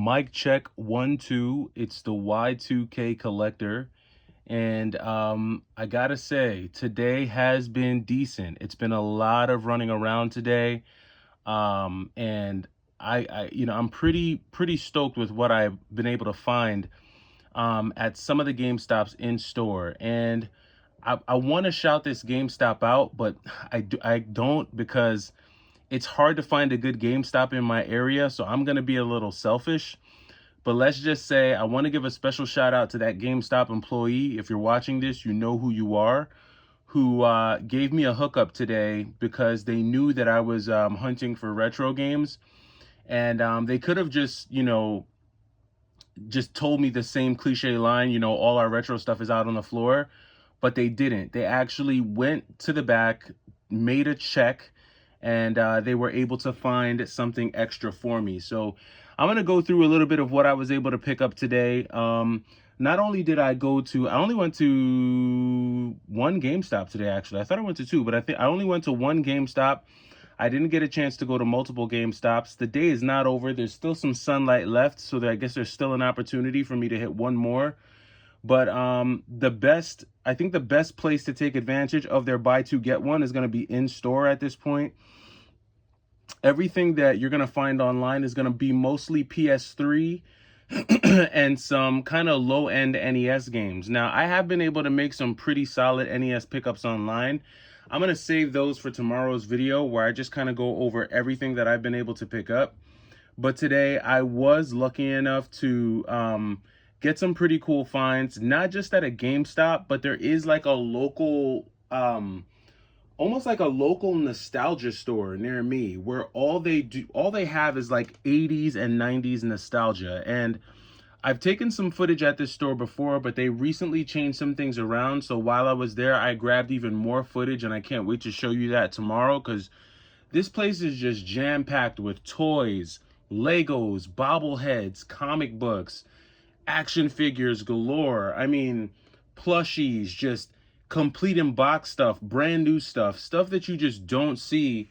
Mic check 1 2. It's the Y2K collector. And I gotta say, today has been decent. It's been a lot of running around today. And I'm pretty stoked with what I've been able to find at some of the GameStops in store. And I want to shout this GameStop out, but I don't, because it's hard to find a good GameStop in my area, so I'm going to be a little selfish. But let's just say I want to give a special shout out to that GameStop employee. If you're watching this, you know who you are, who gave me a hookup today because they knew that I was hunting for retro games. And they could have just told me the same cliche line, all our retro stuff is out on the floor. But they didn't. They actually went to the back, made a check, and they were able to find something extra for me. So I'm going to go through a little bit of what I was able to pick up today. Not only did I only went to one GameStop today, actually. I thought I went to two, but I only went to one GameStop. I didn't get a chance to go to multiple GameStops. The day is not over. There's still some sunlight left, so I guess there's still an opportunity for me to hit one more. But I think the best place to take advantage of their buy two get one is going to be in store at this point. Everything that you're going to find online is going to be mostly PS3 and some kind of low-end NES games. Now, I have been able to make some pretty solid NES pickups online. I'm going to save those for tomorrow's video, where I just kind of go over everything that I've been able to pick up. But today I was lucky enough to get some pretty cool finds, not just at a GameStop, but there is like a local, almost like a local nostalgia store near me, where all they have is like 80s and 90s nostalgia. And I've taken some footage at this store before, but they recently changed some things around. So while I was there, I grabbed even more footage, and I can't wait to show you that tomorrow, because this place is just jam-packed with toys, Legos, bobbleheads, comic books, action figures galore. I mean, plushies, just complete in box stuff, brand new stuff that you just don't see.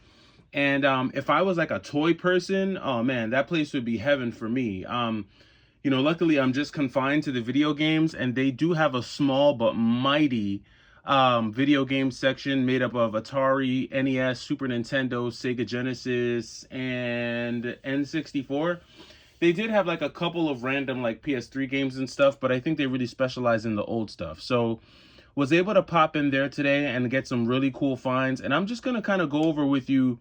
And if I was like a toy person, oh man, that place would be heaven for me. Luckily I'm just confined to the video games, and they do have a small but mighty video game section made up of Atari, NES, Super Nintendo, Sega Genesis, and N64. They did have like a couple of random like PS3 games and stuff, but I think they really specialize in the old stuff. So was able to pop in there today and get some really cool finds. And I'm just going to kind of go over with you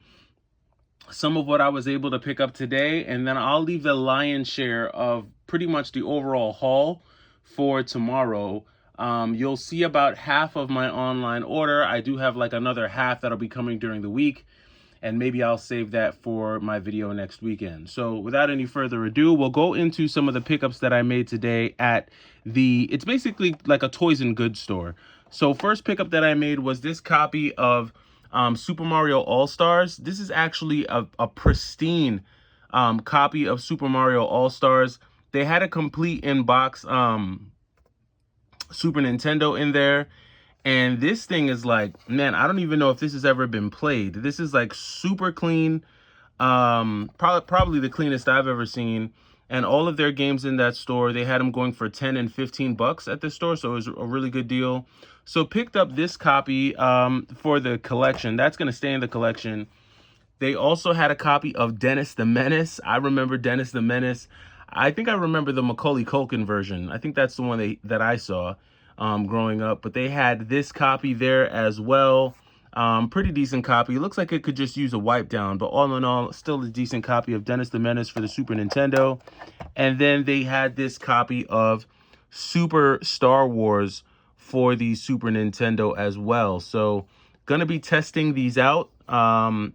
some of what I was able to pick up today, and then I'll leave the lion's share of pretty much the overall haul for tomorrow. You'll see about half of my online order. I do have like another half that'll be coming during the week, and maybe I'll save that for my video next weekend. So without any further ado, we'll go into some of the pickups that I made today at it's basically like a toys and goods store. So first pickup that I made was this copy of Super Mario All-Stars. This is actually a pristine copy of Super Mario All-Stars. They had a complete in-box Super Nintendo in there. And this thing is like, man, I don't even know if this has ever been played. This is like super clean. Probably the cleanest I've ever seen. And all of their games in that store, they had them going for 10 and 15 bucks at the store. So it was a really good deal. So picked up this copy for the collection. That's going to stay in the collection. They also had a copy of Dennis the Menace. I remember Dennis the Menace. I think I remember the Macaulay Culkin version. I think that's the one that I saw growing up. But they had this copy there as well. Pretty decent copy. It looks like it could just use a wipe down, but all in all, still a decent copy of Dennis the Menace for the Super Nintendo. And then they had this copy of Super Star Wars for the Super Nintendo as well. So gonna be testing these out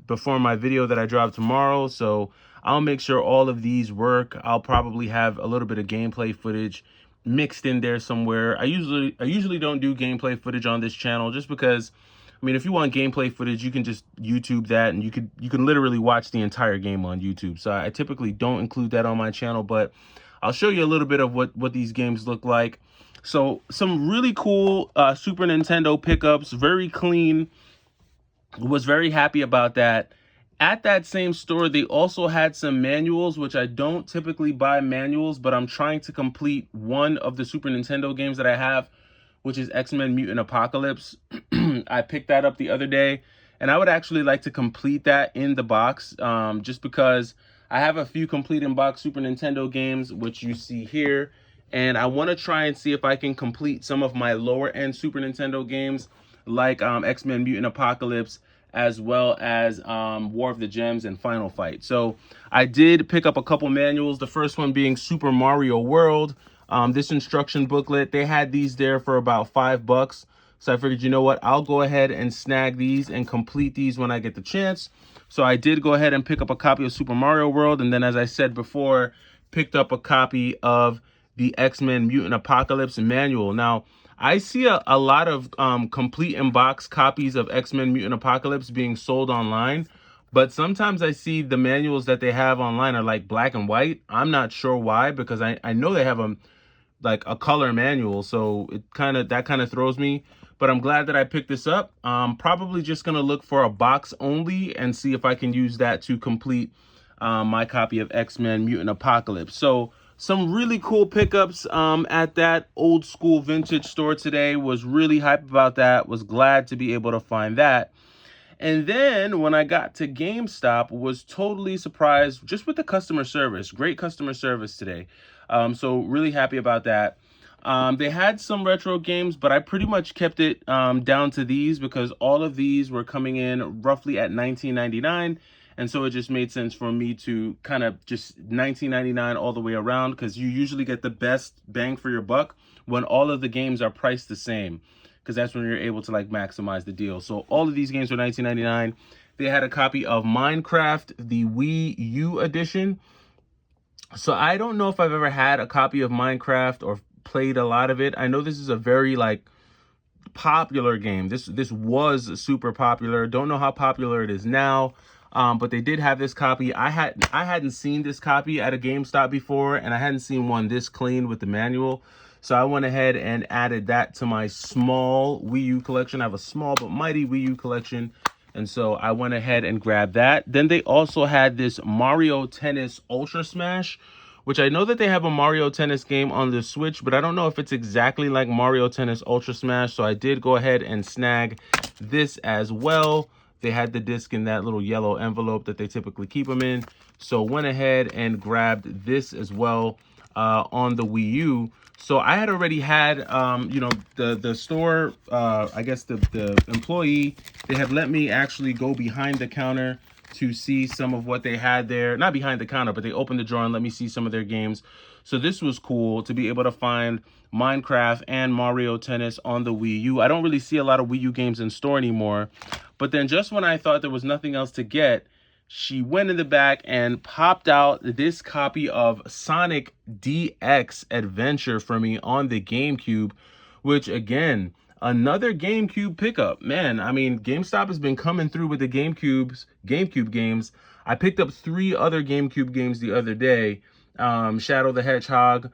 before my video that I drop tomorrow. So I'll make sure all of these work. I'll probably have a little bit of gameplay footage mixed in there somewhere. I usually don't do gameplay footage on this channel, just because, I mean, if you want gameplay footage, you can just YouTube that, and you can literally watch the entire game on YouTube. So I typically don't include that on my channel, but I'll show you a little bit of what these games look like. So some really cool Super Nintendo pickups, very clean. Was very happy about that. At that same store, they also had some manuals, which I don't typically buy manuals, but I'm trying to complete one of the Super Nintendo games that I have, which is X-Men Mutant Apocalypse. I picked that up the other day, and I would actually like to complete that in the box, just because I have a few complete in box Super Nintendo games, which you see here, and I want to try and see if I can complete some of my lower end Super Nintendo games, like X-Men Mutant Apocalypse, as well as War of the Gems and Final Fight. So I did pick up a couple manuals, the first one being Super Mario World. This instruction booklet, they had these there for about $5. So I figured, you know what, I'll go ahead and snag these and complete these when I get the chance. So I did go ahead and pick up a copy of Super Mario World. And then, as I said before, picked up a copy of the X-Men Mutant Apocalypse manual. Now, I see a lot of complete in box copies of X-Men Mutant Apocalypse being sold online, but sometimes I see the manuals that they have online are like black and white. I'm not sure why, because I know they have like a color manual, so that kind of throws me. But I'm glad that I picked this up. Probably just gonna look for a box only and see if I can use that to complete my copy of X-Men Mutant Apocalypse. So some really cool pickups at that old school vintage store today. Was really hype about that. Was glad to be able to find that. And then when I got to GameStop, was totally surprised just with the customer service. Great customer service today. So really happy about that. They had some retro games, but I pretty much kept it down to these because all of these were coming in roughly at $19.99. And so it just made sense for me to kind of just $19.99 all the way around, because you usually get the best bang for your buck when all of the games are priced the same, because that's when you're able to like maximize the deal. So all of these games were $19.99. They had a copy of Minecraft, the Wii U edition. So I don't know if I've ever had a copy of Minecraft or played a lot of it. I know this is a very like popular game. This was super popular. Don't know how popular it is now. But they did have this copy. I hadn't seen this copy at a GameStop before, and I hadn't seen one this clean with the manual. So I went ahead and added that to my small Wii U collection. I have a small but mighty Wii U collection. And so I went ahead and grabbed that. Then they also had this Mario Tennis Ultra Smash, which I know that they have a Mario Tennis game on the Switch, but I don't know if it's exactly like Mario Tennis Ultra Smash. So I did go ahead and snag this as well. They had the disc in that little yellow envelope that they typically keep them in. So went ahead and grabbed this as well on the Wii U. So I had already had, the store, I guess the employee, they had let me actually go behind the counter to see some of what they had there. Not behind the counter, but they opened the drawer and let me see some of their games. So this was cool to be able to find Minecraft and Mario Tennis on the Wii U. I don't really see a lot of Wii U games in store anymore. But then just when I thought there was nothing else to get, she went in the back and popped out this copy of Sonic DX Adventure for me on the GameCube, which again, another GameCube pickup. Man, I mean, GameStop has been coming through with the GameCube games. I picked up 3 other GameCube games the other day. Shadow the Hedgehog,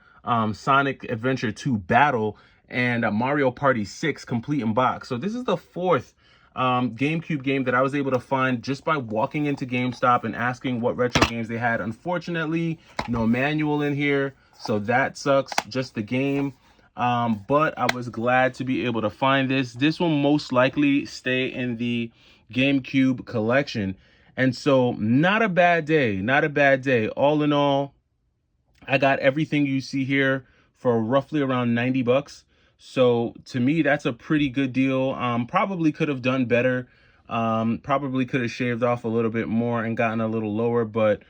Sonic Adventure 2 Battle, and Mario Party 6 Complete in Box. So this is the 4th GameCube game that I was able to find just by walking into GameStop and asking what retro games they had. Unfortunately, no manual in here, so that sucks, just the game. But I was glad to be able to find this. This will most likely stay in the GameCube collection. And so not a bad day, not a bad day. All in all, I got everything you see here for roughly around $90. So to me, that's a pretty good deal. Probably could have done better. Probably could have shaved off a little bit more and gotten a little lower, but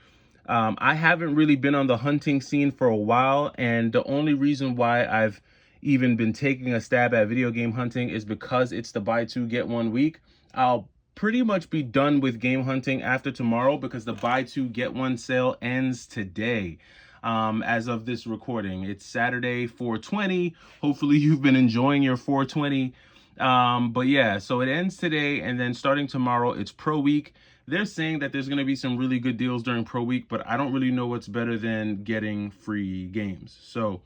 I haven't really been on the hunting scene for a while. And the only reason why I've even been taking a stab at video game hunting is because it's the buy 2 get 1 week. I'll pretty much be done with game hunting after tomorrow because the buy 2 get 1 sale ends today. As of this recording, it's Saturday 4/20. Hopefully you've been enjoying your 4/20. But yeah, so it ends today, and then starting tomorrow, it's Pro Week. They're saying that there's going to be some really good deals during Pro Week, but I don't really know what's better than getting free games. So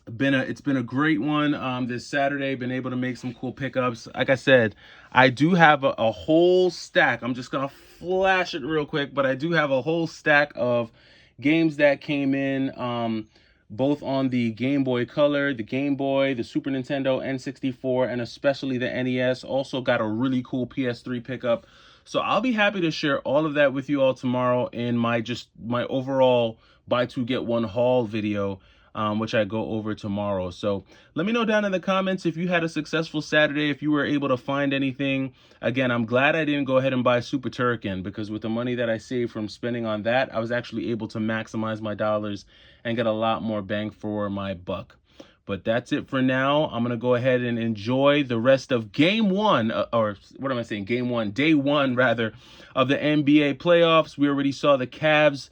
It's been a great one this Saturday. Been able to make some cool pickups. Like I said, I do have a whole stack. I'm just gonna flash it real quick, but I do have a whole stack of games that came in, both on the Game Boy Color, the Game Boy, the Super Nintendo, N64, and especially the NES. Also got a really cool PS3 pickup. So I'll be happy to share all of that with you all tomorrow in my overall buy two get one haul video, which I go over tomorrow. So let me know down in the comments if you had a successful Saturday, if you were able to find anything. Again, I'm glad I didn't go ahead and buy Super Turrican, because with the money that I saved from spending on that, I was actually able to maximize my dollars and get a lot more bang for my buck. But that's it for now. I'm going to go ahead and enjoy the rest of game one, or what am I saying? Game one, day one, rather, of the NBA playoffs. We already saw the Cavs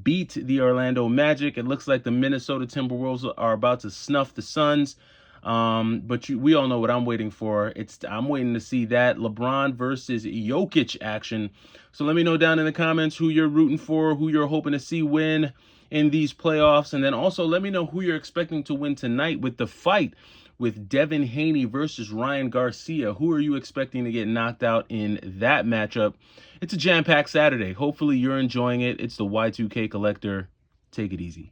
beat the Orlando Magic. It looks like the Minnesota Timberwolves are about to snuff the Suns. But we all know what I'm waiting for. I'm waiting to see that LeBron versus Jokic action. So let me know down in the comments who you're rooting for, who you're hoping to see win in these playoffs. And then also let me know who you're expecting to win tonight with the fight with Devin Haney versus Ryan Garcia. Who are you expecting to get knocked out in that matchup? It's a jam-packed Saturday. Hopefully you're enjoying it. It's the Y2K Collector. Take it easy.